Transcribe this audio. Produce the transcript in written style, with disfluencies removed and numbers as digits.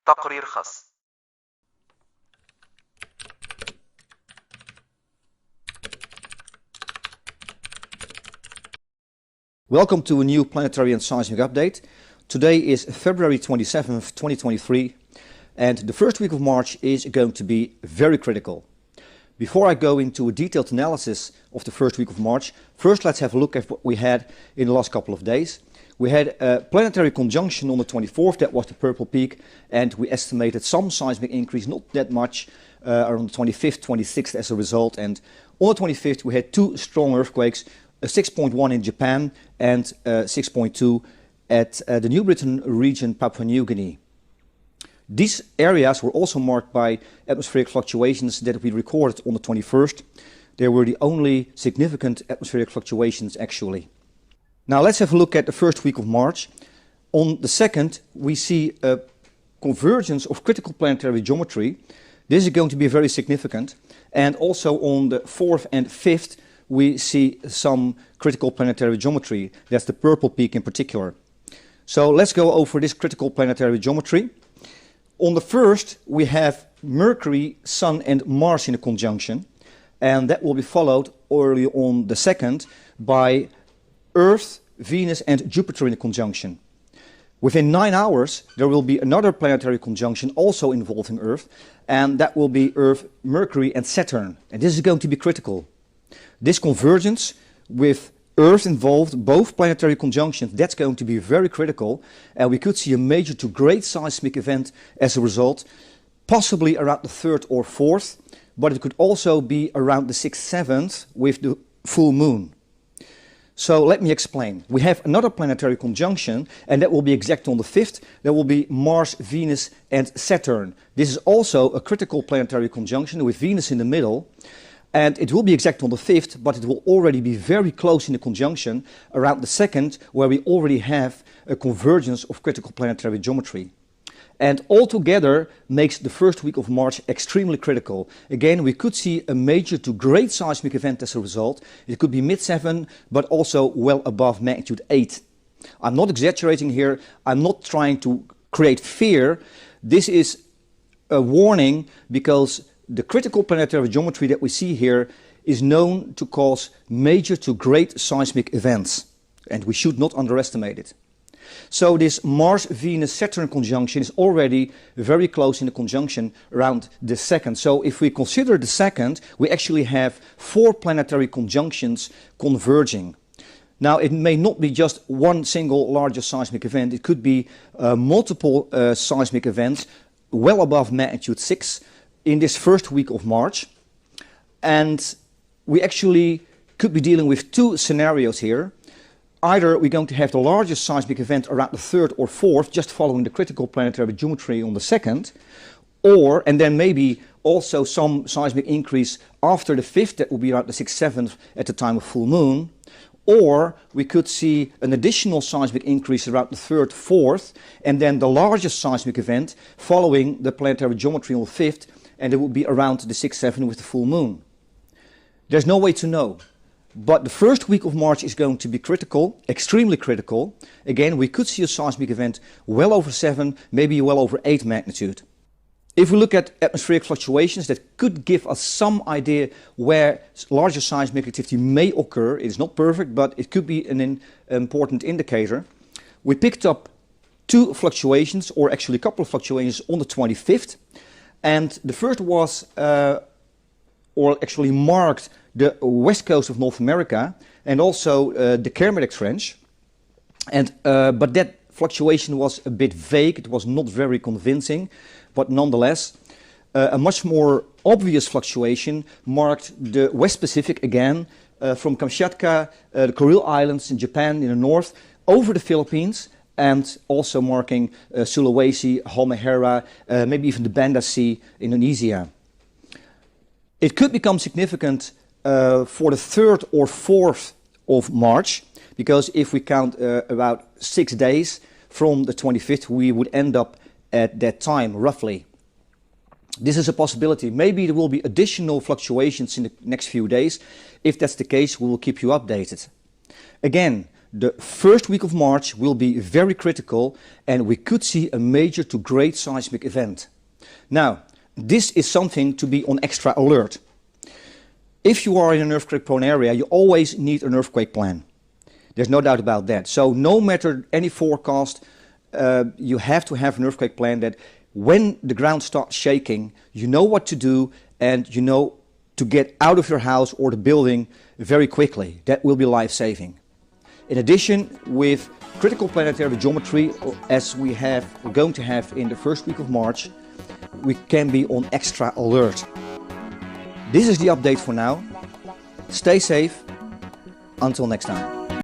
تقرير خاص. Welcome to a new planetary and seismic update. Today is February 27th, 2023, and the first week of March is going to be very critical. Before I go into a detailed analysis of the first week of March, first let's have a look at what we had in the last couple of days. We had a planetary conjunction on the 24th, that was the purple peak, and we estimated some seismic increase, not that much, around the 25th, 26th as a result. And on the 25th we had two strong earthquakes, a 6.1 in Japan and 6.2 at the New Britain region, Papua New Guinea. These areas were also marked by atmospheric fluctuations that we recorded on the 21st. They were the only significant atmospheric fluctuations actually. Now let's have a look at the first week of March. On the 2nd we see a convergence of critical planetary geometry. This is going to be very significant. And also on the 4th and 5th we see some critical planetary geometry. That's the purple peak in particular. So let's go over this critical planetary geometry. On the 1st we have Mercury, Sun and Mars in a conjunction, and that will be followed early on the 2nd by Earth, Venus and Jupiter in a conjunction. Within 9 hours there will be another planetary conjunction also involving Earth, and that will be Earth, Mercury and Saturn, and this is going to be critical. This convergence with Earth involved, both planetary conjunctions, that's going to be very critical, and we could see a major to great seismic event as a result, possibly around the 3rd or 4th, but it could also be around the 6th, 7th with the full moon. So let me explain. We have another planetary conjunction, and that will be exact on the 5th. There will be Mars, Venus and Saturn. This is also a critical planetary conjunction with Venus in the middle. And it will be exact on the 5th, but it will already be very close in the conjunction around the 2nd, where we already have a convergence of critical planetary geometry. And altogether makes the first week of March extremely critical. Again, we could see a major to great seismic event as a result. It could be mid-7, but also well above magnitude 8. I'm not exaggerating here. I'm not trying to create fear. This is a warning because the critical planetary geometry that we see here is known to cause major to great seismic events, and we should not underestimate it. So this Mars-Venus-Saturn conjunction is already very close in the conjunction around the 2nd. So if we consider the 2nd, we actually have 4 planetary conjunctions converging. Now it may not be just one single larger seismic event, it could be multiple seismic events well above magnitude 6 in this first week of March, and we actually could be dealing with two scenarios here. Either we're going to have the largest seismic event around the 3rd or 4th, just following the critical planetary geometry on the 2nd, or, and then maybe also some seismic increase after the 5th, that will be around the 6th, 7th at the time of full moon, or we could see an additional seismic increase around the 3rd, 4th, and then the largest seismic event following the planetary geometry on the 5th, and it will be around the 6th, 7th with the full moon. There's no way to know, but the first week of March is going to be critical, extremely critical. Again, we could see a seismic event well over 7, maybe well over 8 magnitude. If we look at atmospheric fluctuations, that could give us some idea where larger seismic activity may occur. It is not perfect, but it could be an important indicator. We picked up 2 fluctuations, or actually a couple of fluctuations on the 25th. And the first was, or actually marked, the west coast of North America and also the Kermadec Trench. And, but that fluctuation was a bit vague, it was not very convincing, but nonetheless a much more obvious fluctuation marked the West Pacific again, from Kamchatka, the Kuril Islands in Japan in the north, over the Philippines, and also marking Sulawesi, Halmahera, maybe even the Banda Sea, Indonesia. It could become significant for the 3rd or 4th of March, because if we count about 6 days from the 25th, we would end up at that time, roughly. This is a possibility. Maybe there will be additional fluctuations in the next few days. If that's the case, we will keep you updated. Again, The first week of March will be very critical and we could see a major to great seismic event. Now, this is something to be on extra alert. If you are in an earthquake-prone area, you always need an earthquake plan. There's no doubt about that. So no matter any forecast, you have to have an earthquake plan that when the ground starts shaking, you know what to do and you know to get out of your house or the building very quickly. That will be life-saving. In addition, with critical planetary geometry, as we're going to have in the first week of March, we can be on extra alert. This is the update for now. Stay safe. Until next time.